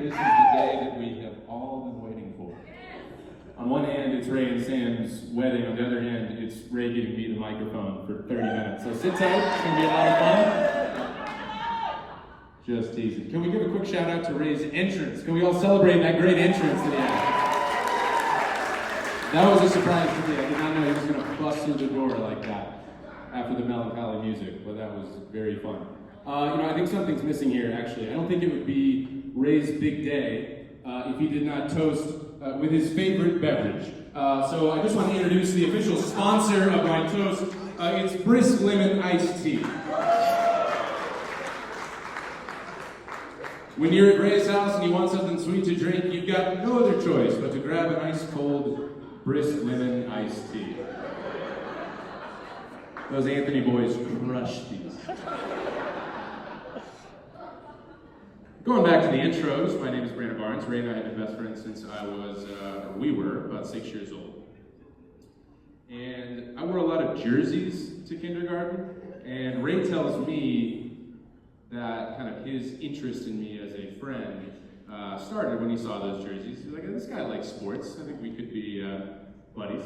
this is the day that we have all been waiting for. On one hand, it's Ray and Sam's wedding. On the other hand, it's Ray giving me the microphone for 30 minutes. So sit tight, it's going to be a lot of fun. Just teasing. Can we give a quick shout out to Ray's entrance? Can we all celebrate that great entrance that he had? That was a surprise to me. I did not know he was going to bust through the door like that after the melancholy music, but that was very fun. I think something's missing here, actually. I don't think it would be Ray's big day if he did not toast with his favorite beverage. So I just want to introduce the official sponsor of my toast. It's Brisk Lemon Iced Tea. When you're at Ray's house and you want something sweet to drink, you've got no other choice but to grab an ice cold Brisk Lemon Iced Tea. Those Anthony boys crushed these. Going back to the intros, my name is Brandon Barnes. Ray and I have been best friends since we were about 6 years old. And I wore a lot of jerseys to kindergarten, and Ray tells me that kind of his interest in me as a friend started when he saw those jerseys. He's like, this guy likes sports. I think we could be buddies.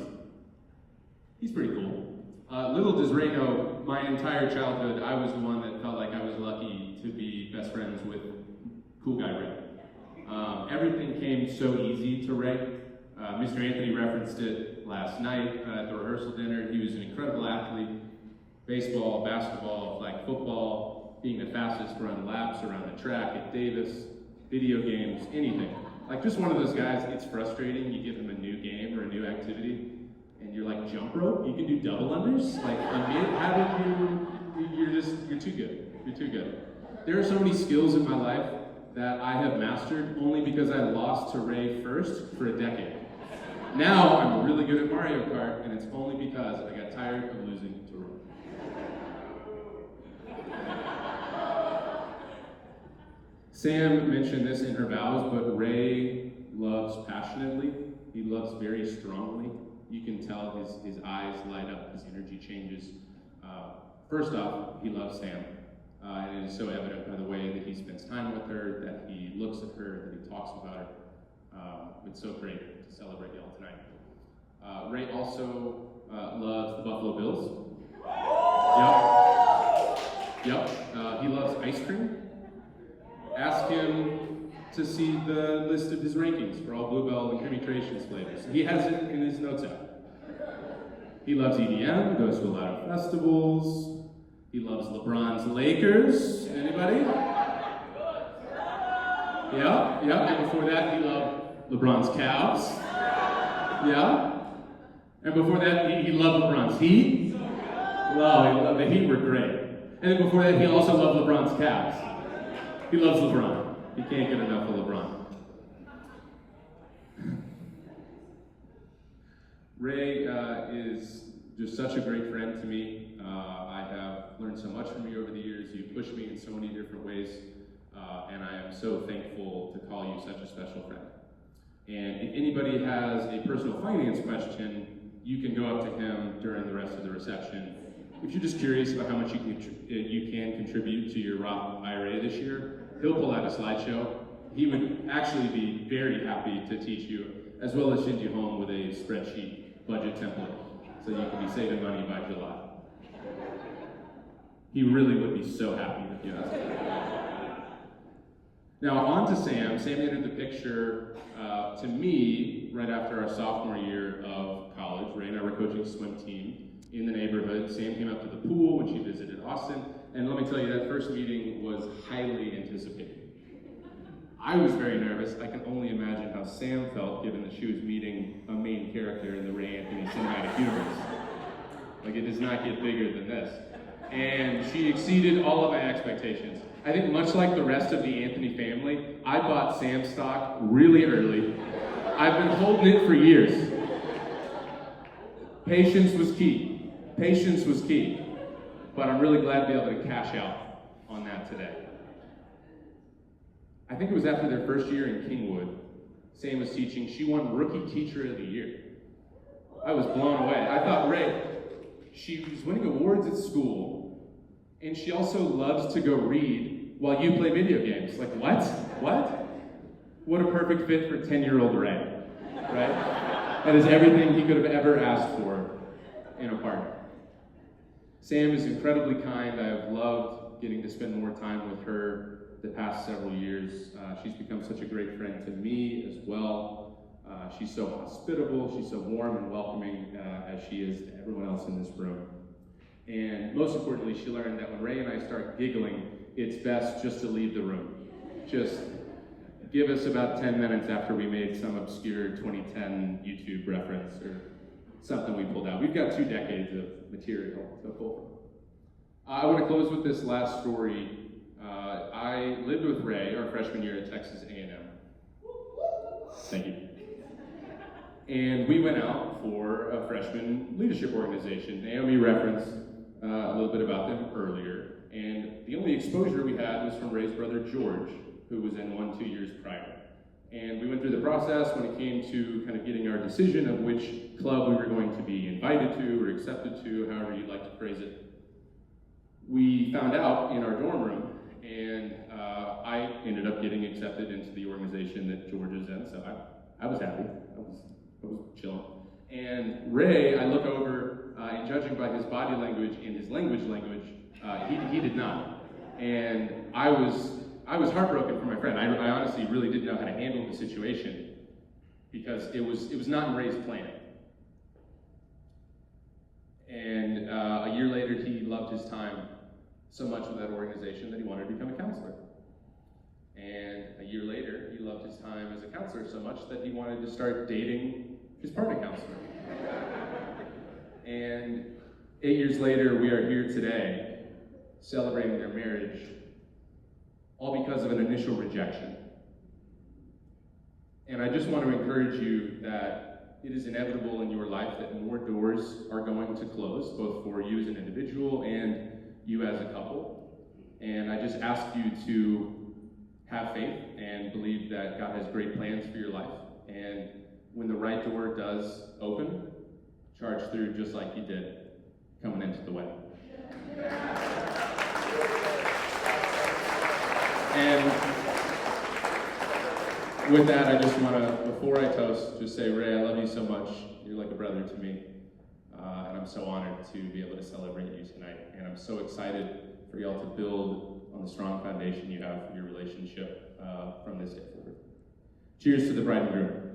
He's pretty cool. Little does Ray know, my entire childhood, I was the one that felt like I was lucky to be best friends with cool guy Ray. Everything came so easy to Ray. Mr. Anthony referenced it last night at the rehearsal dinner. He was an incredible athlete. Baseball, basketball, flag football, being the fastest run laps around the track at Davis, video games, anything. Like just one of those guys, it's frustrating. You give him a new game or a new activity, and you're like, jump rope? You can do double unders? Like, how did you're too good. You're too good. There are so many skills in my life that I have mastered only because I lost to Ray first for a decade. Now I'm really good at Mario Kart, and it's only because I got tired of losing to Ray. Sam mentioned this in her vows, but Ray loves passionately. He loves very strongly. You can tell his eyes light up, his energy changes. First off, he loves Sam. And it is so evident by the way that he spends time with her, that he looks at her, that he talks about her. It's so great to celebrate y'all tonight. Ray also loves the Buffalo Bills. Yep. He loves ice cream. Ask him to see the list of his rankings for all Bluebell and Creamy Creations flavors. He has it in his notes app. He loves EDM, goes to a lot of festivals. He loves LeBron's Lakers. Anybody? Yeah. And before that, he loved LeBron's Cavs. Yeah. And before that, he loved LeBron's Heat. Wow, the Heat were great. And then before that, he also loved LeBron's Cavs. He loves LeBron. He can't get enough of LeBron. Ray is just such a great friend to me. I have learned so much from you over the years. You've pushed me in so many different ways, and I am so thankful to call you such a special friend. And if anybody has a personal finance question, you can go up to him during the rest of the reception. If you're just curious about how much you can contribute to your Roth IRA this year, he'll pull out a slideshow. He would actually be very happy to teach you, as well as send you home with a spreadsheet budget template, so you can be saving money by July. He really would be so happy if you asked him. Now on to Sam. Sam entered the picture to me right after our sophomore year of college. Ray and I were coaching a swim team in the neighborhood. Sam came up to the pool when she visited Austin, and let me tell you, that first meeting was highly anticipated. I was very nervous. I can only imagine how Sam felt given that she was meeting a main character in the Ray Anthony cinematic universe. Like, it does not get bigger than this. And she exceeded all of my expectations. I think much like the rest of the Anthony family, I bought Sam stock really early. I've been holding it for years. Patience was key. Patience was key. But I'm really glad to be able to cash out on that today. I think it was after their first year in Kingwood, Sam was teaching. She won Rookie Teacher of the Year. I was blown away. I thought, Ray, she was winning awards at school, and she also loves to go read while you play video games. Like, what? what a perfect fit for 10-year-old Ray, right? That is everything he could have ever asked for in a partner. Sam is incredibly kind. I have loved getting to spend more time with her the past several years. She's become such a great friend to me as well. She's so hospitable, she's so warm and welcoming as she is to everyone else in this room. And most importantly, she learned that when Ray and I start giggling, it's best just to leave the room. Just give us about 10 minutes after we made some obscure 2010 YouTube reference or something we pulled out. We've got 2 decades of material to pull from. I want to close with this last story. I lived with Ray our freshman year at Texas A&M. Thank you. And we went out for a freshman leadership organization. Naomi referenced a little bit about them earlier. And the only exposure we had was from Ray's brother George, who was in 1-2 years prior. And we went through the process when it came to kind of getting our decision of which club we were going to be invited to or accepted to, however you'd like to phrase it. We found out in our dorm room, and I ended up getting accepted into the organization that George is in, so I was happy. I was chilling. And Ray, I look over, and judging by his body language and his language, he did not. And I was heartbroken for my friend. I honestly really didn't know how to handle the situation because it was not in Ray's plan. And a year later, he loved his time so much with that organization that he wanted to become a counselor. And a year later, he loved his time as a counselor so much that he wanted to start dating his partner counselor. And 8 years later, we are here today celebrating their marriage, all because of an initial rejection. And I just want to encourage you that it is inevitable in your life that more doors are going to close, both for you as an individual and you as a couple. And I just ask you to have faith and believe that God has great plans for your life. And when the right door does open, charge through just like you did coming into the wedding. And with that, I just want to, before I toast, just say, Ray, I love you so much. You're like a brother to me. And I'm so honored to be able to celebrate you tonight. And I'm so excited for y'all to build on the strong foundation you have for your relationship from this day forward. Cheers to the bride and groom.